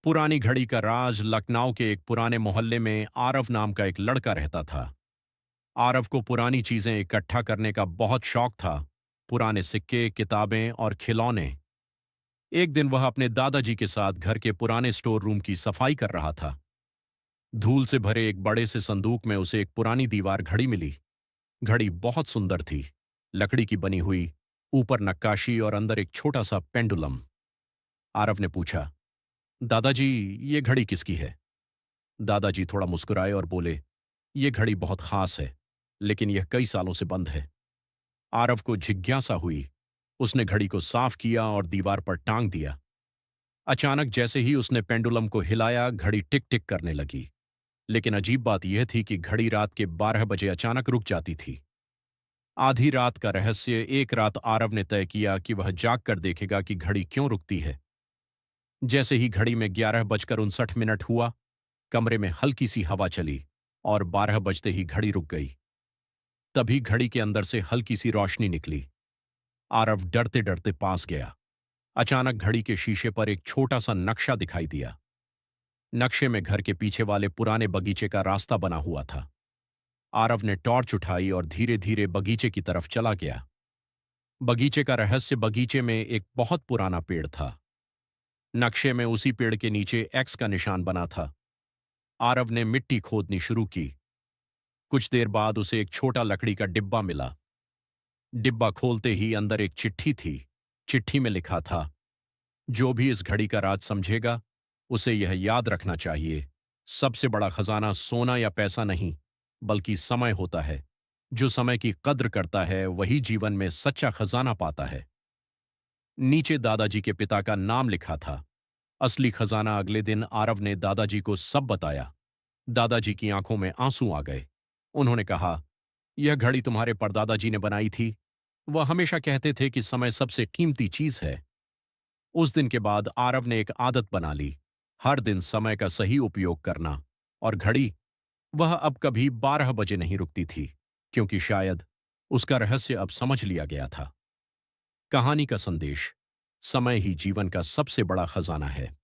पुरानी घड़ी का राज लखनऊ के एक पुराने मोहल्ले में आरव नाम का एक लड़का रहता था। आरव को पुरानी चीजें इकट्ठा करने का बहुत शौक था। पुराने सिक्के, किताबें और खिलौने। एक दिन वह अपने दादाजी के साथ घर के पुराने स्टोर रूम की सफाई कर रहा था। धूल से भरे एक बड़े से संदूक में उसे एक पुरानी दीवार घड़ी मिली। घड़ी बहुत सुंदर थी, लकड़ी की बनी हुई, ऊपर नक्काशी और अंदर एक छोटा सा पेंडुलम। आरव ने पूछा, दादाजी, ये घड़ी किसकी है? दादाजी थोड़ा मुस्कुराए और बोले, ये घड़ी बहुत खास है, लेकिन यह कई सालों से बंद है। आरव को जिज्ञासा हुई। उसने घड़ी को साफ किया और दीवार पर टांग दिया। अचानक जैसे ही उसने पेंडुलम को हिलाया, घड़ी टिक टिक करने लगी। लेकिन अजीब बात यह थी कि घड़ी रात के 12 बजे अचानक रुक जाती थी। आधी रात का रहस्य। एक रात आरव ने तय किया कि वह जाग कर देखेगा कि घड़ी क्यों रुकती है। जैसे ही घड़ी में 11 बजकर 59 मिनट हुआ, कमरे में हल्की सी हवा चली और 12 बजते ही घड़ी रुक गई। तभी घड़ी के अंदर से हल्की सी रोशनी निकली। आरव डरते डरते पास गया। अचानक घड़ी के शीशे पर एक छोटा सा नक्शा दिखाई दिया। नक्शे में घर के पीछे वाले पुराने बगीचे का रास्ता बना हुआ था। आरव ने टॉर्च उठाई और धीरे धीरे बगीचे की तरफ चला गया। बगीचे का रहस्य। बगीचे में एक बहुत पुराना पेड़ था। नक्शे में उसी पेड़ के नीचे एक्स का निशान बना था। आरव ने मिट्टी खोदनी शुरू की। कुछ देर बाद उसे एक छोटा लकड़ी का डिब्बा मिला। डिब्बा खोलते ही अंदर एक चिट्ठी थी। चिट्ठी में लिखा था, जो भी इस घड़ी का राज समझेगा, उसे यह याद रखना चाहिए, सबसे बड़ा खजाना सोना या पैसा नहीं, बल्कि समय होता है। जो समय की कद्र करता है वही जीवन में सच्चा खजाना पाता है। नीचे दादाजी के पिता का नाम लिखा था। असली खजाना। अगले दिन आरव ने दादाजी को सब बताया। दादाजी की आंखों में आंसू आ गए। उन्होंने कहा, यह घड़ी तुम्हारे परदादाजी ने बनाई थी। वह हमेशा कहते थे कि समय सबसे कीमती चीज है। उस दिन के बाद आरव ने एक आदत बना ली, हर दिन समय का सही उपयोग करना। और घड़ी, वह अब कभी 12 बजे नहीं रुकती थी, क्योंकि शायद उसका रहस्य अब समझ लिया गया था। कहानी का संदेश। समय ही जीवन का सबसे बड़ा खजाना है।